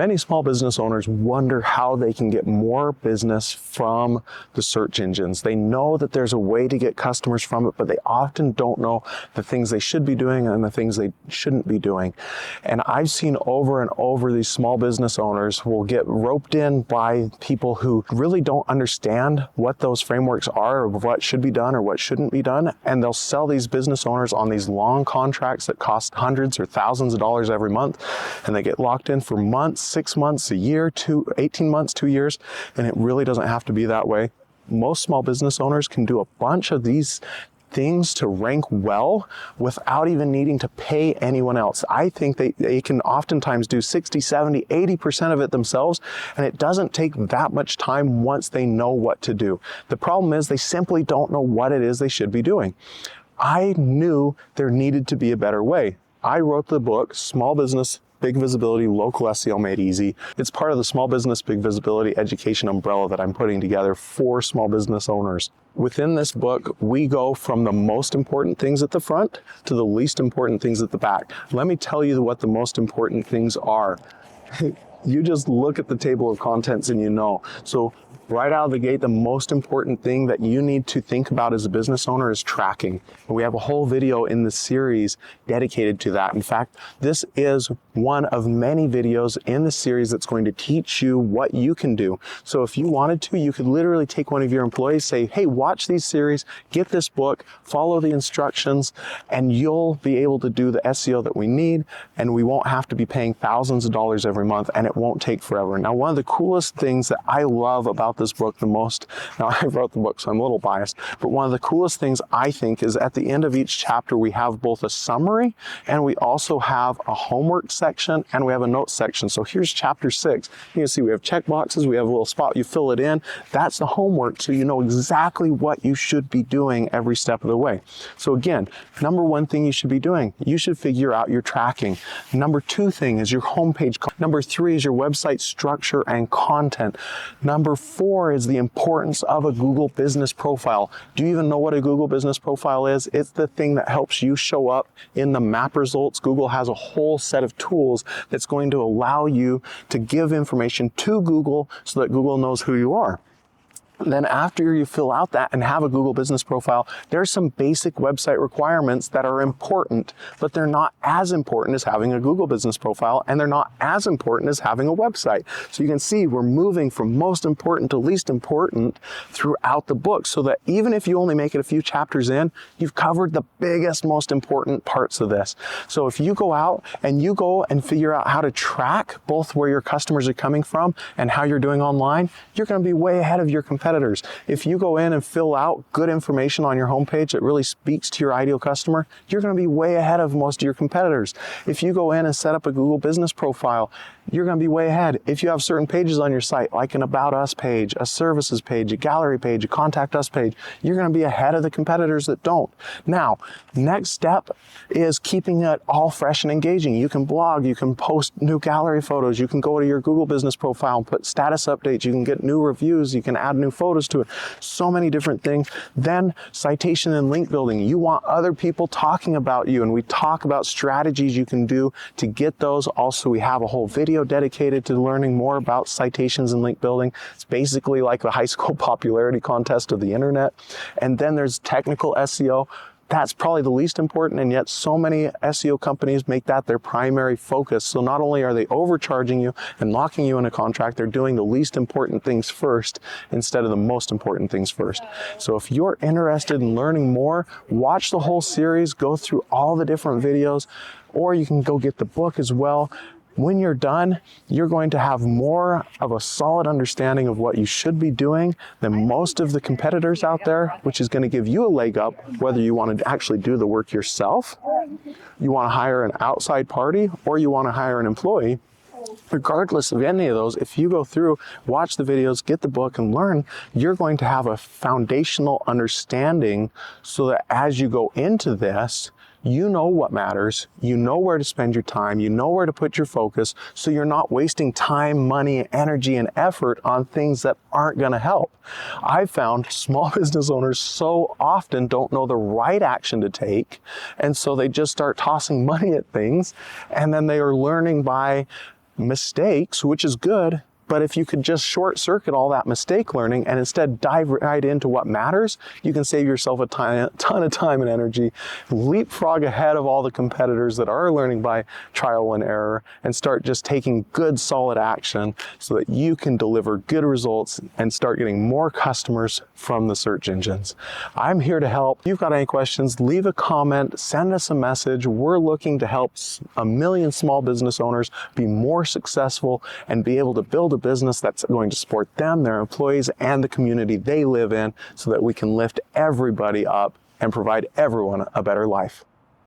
Many small business owners wonder how they can get more business from the search engines. They know that there's a way to get customers from it, but they often don't know the things they should be doing and the things they shouldn't be doing. And I've seen over and over these small business owners will get roped in by people who really don't understand what those frameworks are or what should be done or what shouldn't be done. And they'll sell these business owners on these long contracts that cost hundreds or thousands of dollars every month. And they get locked in for months, 6 months, a year, 18 months, 2 years, and it really doesn't have to be that way. Most small business owners can do a bunch of these things to rank well without even needing to pay anyone else. I think they can oftentimes do 60, 70, 80% of it themselves, and it doesn't take that much time once they know what to do. The problem is they simply don't know what it is they should be doing. I knew there needed to be a better way. I wrote the book, Small Business Big Visibility, Local SEO Made Easy. It's part of the Small Business Big Visibility education umbrella that I'm putting together for small business owners. Within this book, we go from the most important things at the front to the least important things at the back. Let me tell you what the most important things are. You just look at the table of contents and you know. So right out of the gate, the most important thing that you need to think about as a business owner is tracking. We have a whole video in the series dedicated to that. In fact, this is one of many videos in the series that's going to teach you what you can do. So if you wanted to, you could literally take one of your employees, say, hey, watch these series, get this book, follow the instructions, and you'll be able to do the SEO that we need, and we won't have to be paying thousands of dollars every month, and it won't take forever. Now, one of the coolest things that I love about this book the most, now I wrote the book, so I'm a little biased, but one of the coolest things I think is at the end of each chapter, we have both a summary and we also have a homework section and we have a notes section. So here's chapter 6. You can see we have check boxes, we have a little spot, you fill it in. That's the homework, so you know exactly what you should be doing every step of the way. So again, number one thing you should be doing, you should figure out your tracking. Number 2 thing is your homepage. Number 3 is your website structure and content. Number 4 is the importance of a Google business profile. Do you even know what a Google business profile is? It's the thing that helps you show up in the map results. Google has a whole set of tools that's going to allow you to give information to Google so that Google knows who you are. Then after you fill out that and have a Google business profile, there's some basic website requirements that are important, but they're not as important as having a Google business profile, and they're not as important as having a website. So you can see we're moving from most important to least important throughout the book, so that even if you only make it a few chapters in, you've covered the biggest, most important parts of this. So if you go out and you go and figure out how to track both where your customers are coming from and how you're doing online, you're going to be way ahead of your competitors. If you go in and fill out good information on your homepage that really speaks to your ideal customer, you're going to be way ahead of most of your competitors. If you go in and set up a Google business profile, you're going to be way ahead. If you have certain pages on your site, like an About Us page, a Services page, a Gallery page, a Contact Us page, you're going to be ahead of the competitors that don't. Now, next step is keeping it all fresh and engaging. You can blog, you can post new gallery photos, you can go to your Google business profile and put status updates, you can get new reviews, you can add new photos to it. So many different things. Then citation and link building. You want other people talking about you, and we talk about strategies you can do to get those. Also, we have a whole video dedicated to learning more about citations and link building. It's basically like the high school popularity contest of the internet. And then there's technical SEO. That's probably the least important, and yet so many SEO companies make that their primary focus. So not only are they overcharging you and locking you in a contract, they're doing the least important things first instead of the most important things first. So if you're interested in learning more, watch the whole series, go through all the different videos, or you can go get the book as well. When you're done, you're going to have more of a solid understanding of what you should be doing than most of the competitors out there, which is going to give you a leg up whether you want to actually do the work yourself, you want to hire an outside party, or you want to hire an employee. Regardless of any of those, if you go through, watch the videos, get the book, and learn, you're going to have a foundational understanding so that as you go into this, you know what matters, you know where to spend your time, you know where to put your focus, so you're not wasting time, money, energy, and effort on things that aren't going to help. I've found small business owners so often don't know the right action to take, and so they just start tossing money at things, and then they are learning by mistakes, which is good. But if you could just short circuit all that mistake learning and instead dive right into what matters, you can save yourself a ton of time and energy, leapfrog ahead of all the competitors that are learning by trial and error, and start just taking good, solid action so that you can deliver good results and start getting more customers from the search engines. I'm here to help. If you've got any questions, leave a comment, send us a message. We're looking to help 1 million small business owners be more successful and be able to build a business that's going to support them, their employees, and the community they live in so that we can lift everybody up and provide everyone a better life.